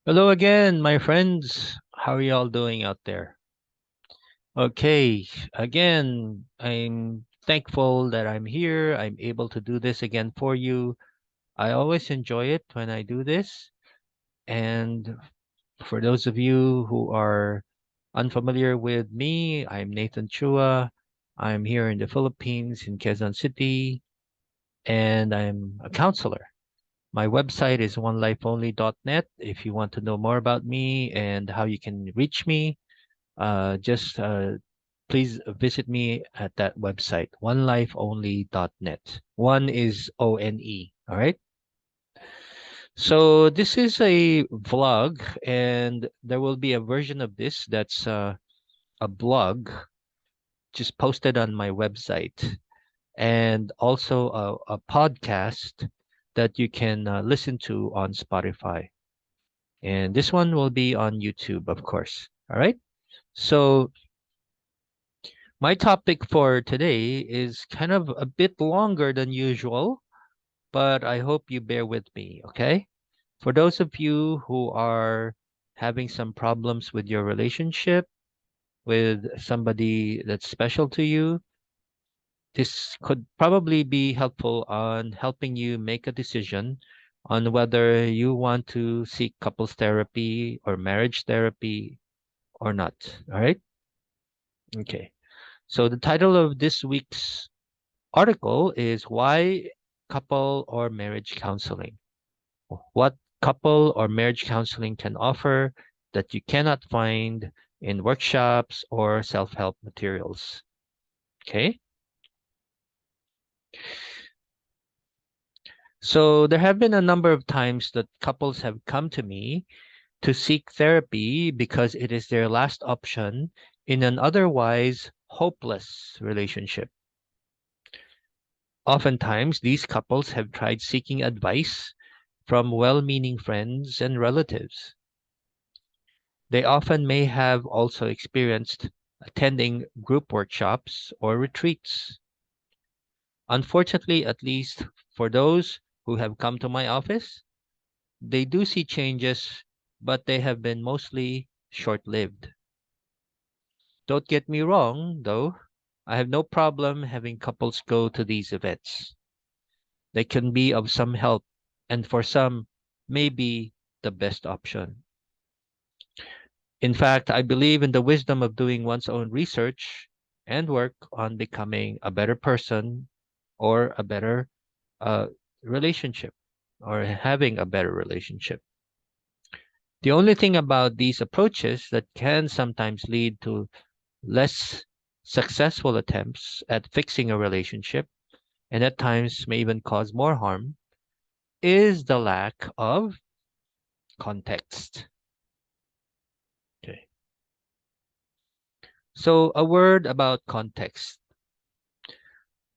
Hello again, my friends. How are y'all doing out there? Okay, again, I'm thankful that I'm here. I'm able to do this again for you. I always enjoy it when I do this. And for those of you who are unfamiliar with me, I'm Nathan Chua. I'm here in the Philippines, in Quezon City, and I'm a counselor. My website is onelifeonly.net. If you want to know more about me and how you can reach me, just please visit me at that website, onelifeonly.net. One is ONE. All right. So this is a vlog, and there will be a version of this that's a blog just posted on my website, and also a podcast that you can listen to on Spotify. And this one will be on YouTube, of course. All right. So my topic for today is kind of a bit longer than usual, but I hope you bear with me, okay? For those of you who are having some problems with your relationship with somebody that's special to you, this could probably be helpful on helping you make a decision on whether you want to seek couples therapy or marriage therapy or not. All right? Okay. So the title of this week's article is Why Couple or Marriage Counseling. What couple or marriage counseling can offer that you cannot find in workshops or self help materials. Okay. So there have been a number of times that couples have come to me to seek therapy because it is their last option in an otherwise hopeless relationship. Oftentimes, these couples have tried seeking advice from well meaning friends and relatives. They often may have also experienced attending group workshops or retreats. Unfortunately, at least for those who have come to my office, they do see changes, but they have been mostly short lived. Don't get me wrong, though, I have no problem having couples go to these events. They can be of some help, and for some, may be the best option. In fact, I believe in the wisdom of doing one's own research and work on becoming a better person or a better uh, relationship or having a better relationship. The only thing about these approaches that can sometimes lead to less successful attempts at fixing a relationship and at times may even cause more harm is the lack of context. Okay. So, a word about context.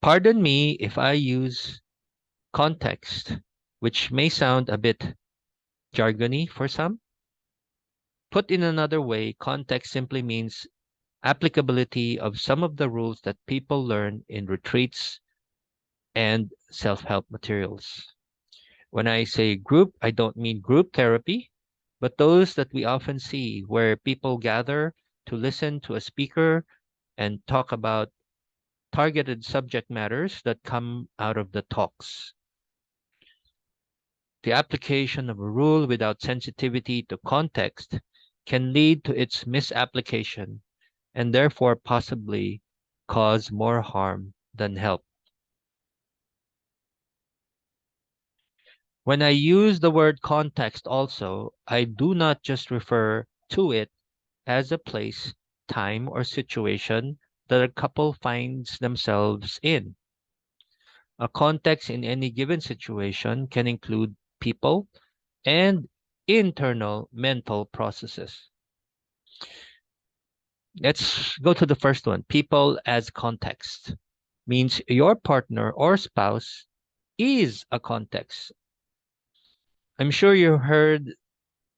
Pardon me if I use context, which may sound a bit jargony for some. Put in another way, context simply means applicability of some of the rules that people learn in retreats and self help materials. When I say group, I don't mean group therapy, but those that we often see where people gather to listen to a speaker and talk about targeted subject matters that come out of the talks. The application of a rule without sensitivity to context can lead to its misapplication and therefore possibly cause more harm than help. When I use the word context also, I do not just refer to it as a place, time, or situation that a couple finds themselves in. A context in any given situation can include people and internal mental processes. Let's go to the first one. People as context means your partner or spouse is a context. I'm sure you heard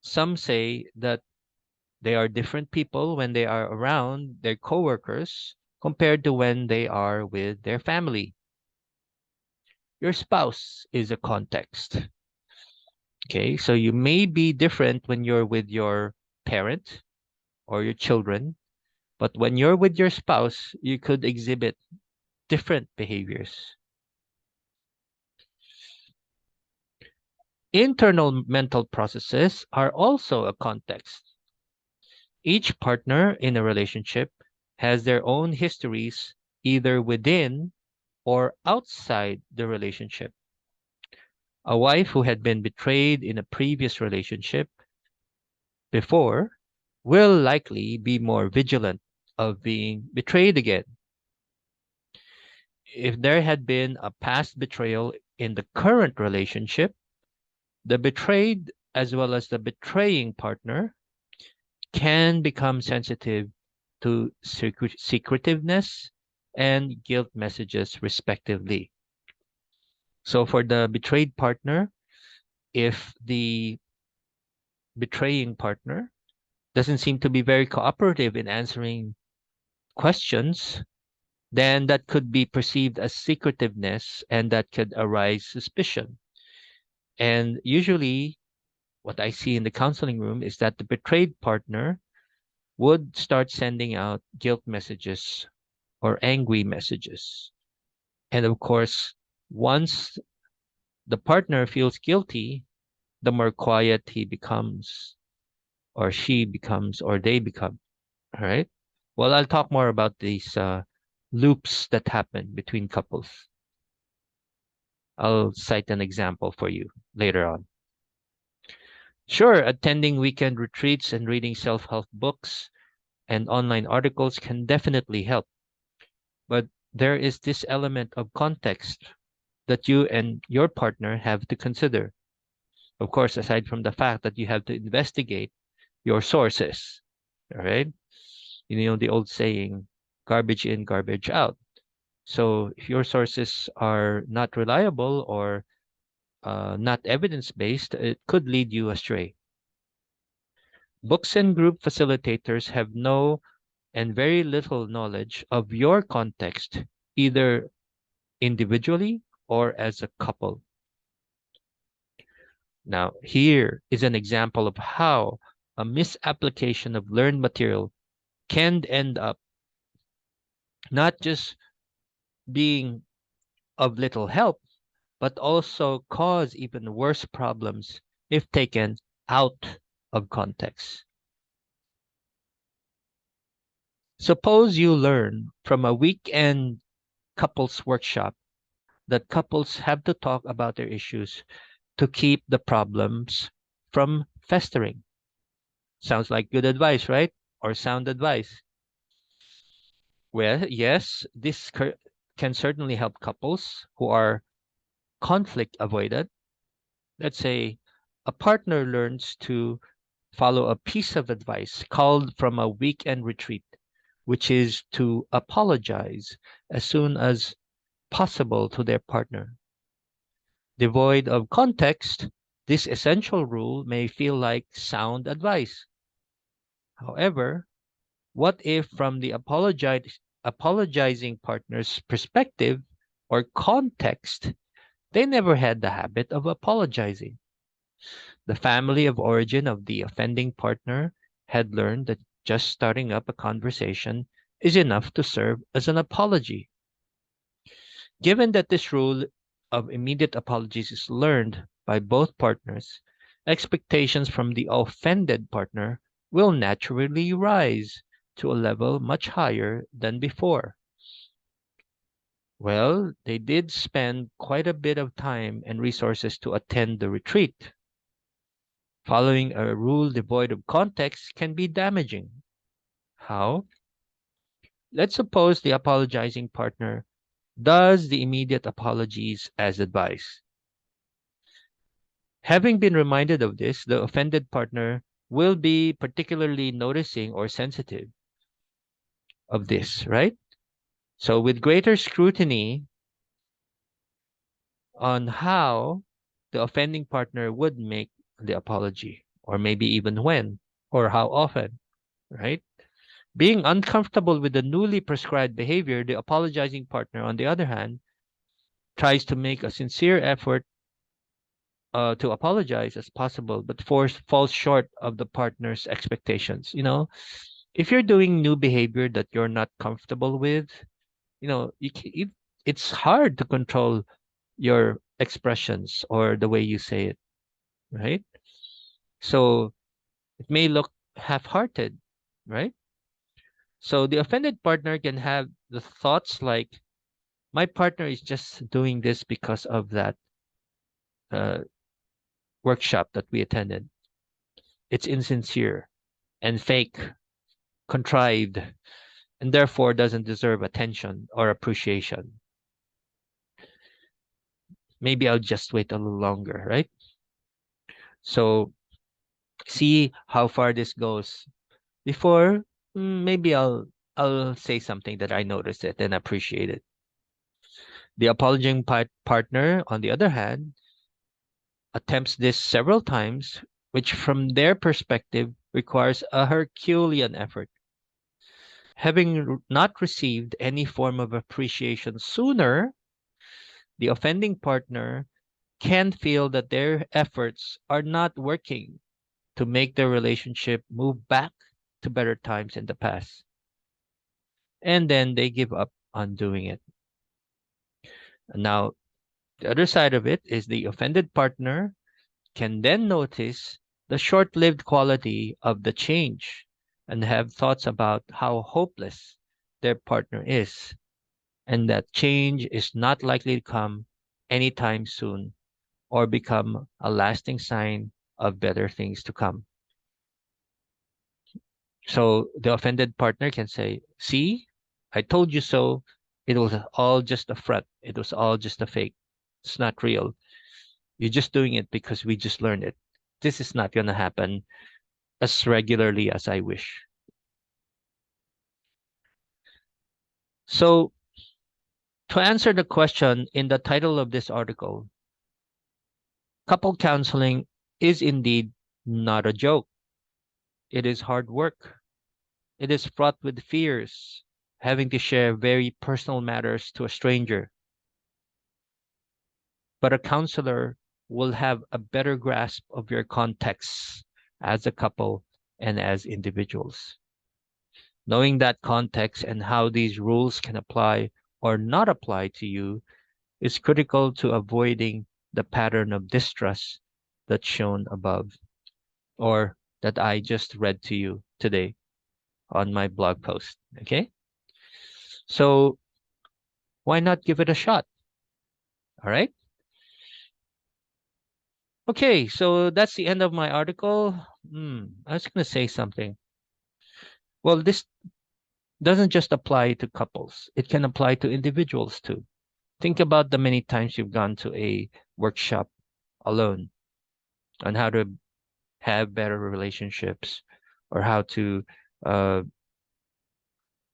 some say that they are different people when they are around their coworkers compared to when they are with their family. Your spouse is a context. Okay, so you may be different when you're with your parent or your children, but when you're with your spouse, you could exhibit different behaviors. Internal mental processes are also a context. Each partner in a relationship has their own histories, either within or outside the relationship. A wife who had been betrayed in a previous relationship before will likely be more vigilant of being betrayed again. If there had been a past betrayal in the current relationship, the betrayed as well as the betraying partner can become sensitive to secretiveness and guilt messages, respectively. So, for the betrayed partner, if the betraying partner doesn't seem to be very cooperative in answering questions, then that could be perceived as secretiveness and that could arise suspicion. And usually, what I see in the counseling room is that the betrayed partner would start sending out guilt messages or angry messages. And of course, once the partner feels guilty, the more quiet he becomes, or she becomes, or they become. All right. Well, I'll talk more about these loops that happen between couples. I'll cite an example for you later on. Sure, attending weekend retreats and reading self help books and online articles can definitely help. But there is this element of context that you and your partner have to consider. Of course, aside from the fact that you have to investigate your sources. All right. You know the old saying, garbage in, garbage out. So if your sources are not reliable or not evidence based, it could lead you astray. Books and group facilitators have no and very little knowledge of your context, either individually or as a couple. Now, here is an example of how a misapplication of learned material can end up not just being of little help, but also cause even worse problems if taken out of context. Suppose you learn from a weekend couples workshop that couples have to talk about their issues to keep the problems from festering. Sounds like good advice, right? Or sound advice. Well, yes, can certainly help couples who are conflict avoidant. Let's say a partner learns to follow a piece of advice called from a weekend retreat, which is to apologize as soon as possible to their partner. Devoid of context, this essential rule may feel like sound advice. However, what if from the apologizing partner's perspective or context, they never had the habit of apologizing? The family of origin of the offending partner had learned that just starting up a conversation is enough to serve as an apology. Given that this rule of immediate apologies is learned by both partners, expectations from the offended partner will naturally rise to a level much higher than before. Well, they did spend quite a bit of time and resources to attend the retreat. Following a rule devoid of context can be damaging. How? Let's suppose the apologizing partner does the immediate apologies as advice. Having been reminded of this, the offended partner will be particularly noticing or sensitive of this, right? So, with greater scrutiny on how the offending partner would make the apology, or maybe even when, or how often, right? Being uncomfortable with the newly prescribed behavior, the apologizing partner, on the other hand, tries to make a sincere effort to apologize as possible, but falls short of the partner's expectations. If you're doing new behavior that you're not comfortable with, it's hard to control your expressions or the way you say it, right? So it may look half-hearted, right? So the offended partner can have the thoughts like, my partner is just doing this because of that uh, workshop that we attended. It's insincere and fake, contrived, and therefore doesn't deserve attention or appreciation. Maybe I'll just wait a little longer, right? So see how far this goes before maybe I'll say something that I noticed it and appreciate it. The apologizing partner, on the other hand, attempts this several times, which from their perspective requires a Herculean effort. Having not received any form of appreciation sooner, the offending partner can feel that their efforts are not working to make their relationship move back to better times in the past. And then they give up on doing it. Now, the other side of it is the offended partner can then notice the short lived quality of the change and have thoughts about how hopeless their partner is, and that change is not likely to come anytime soon or become a lasting sign of better things to come. So the offended partner can say, see, I told you so. It was all just a front. It was all just a fake. It's not real. You're just doing it because we just learned it. This is not going to happen as regularly as I wish. So, to answer the question in the title of this article, couple counseling is indeed not a joke. It is hard work. It is fraught with fears, having to share very personal matters to a stranger. But a counselor will have a better grasp of your context as a couple and as individuals. Knowing that context and how these rules can apply or not apply to you is critical to avoiding the pattern of distrust that's shown above or that I just read to you today on my blog post. Okay. So why not give it a shot? All right. Okay. So that's the end of my article. I was going to say something. Well, this doesn't just apply to couples, it can apply to individuals too. Think about the many times you've gone to a workshop alone on how to have better relationships or how to uh,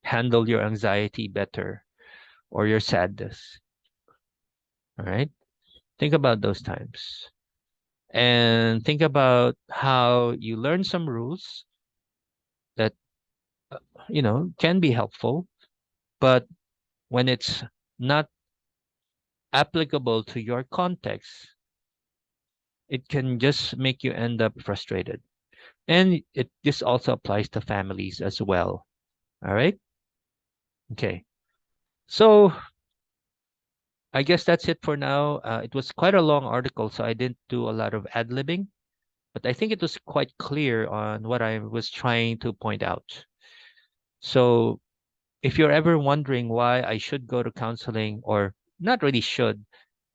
handle your anxiety better or your sadness. All right. Think about those times and think about how you learn some rules that, uh, can be helpful, but when it's not applicable to your context, it can just make you end up frustrated. And this also applies to families as well. All right. Okay. So I guess that's it for now. It was quite a long article, so I didn't do a lot of ad-libbing, but I think it was quite clear on what I was trying to point out. So if you're ever wondering why I should go to counseling, or not really should,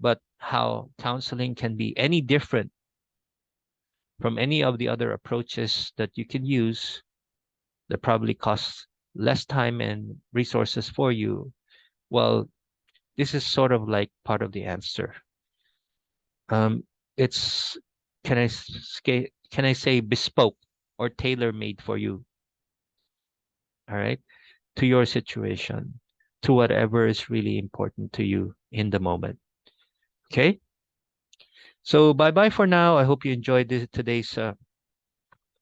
but how counseling can be any different from any of the other approaches that you can use that probably costs less time and resources for you, well, this is sort of like part of the answer. It's can I say bespoke or tailor made for you, all right, to your situation, to whatever is really important to you in the moment. Okay. So bye bye for now. I hope you enjoyed today's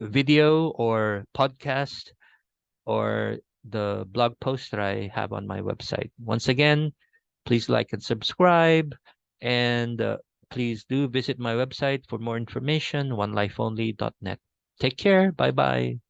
video or podcast or the blog post that I have on my website. Once again, please like and subscribe and please do visit my website for more information, onelifeonly.net. Take care. Bye bye.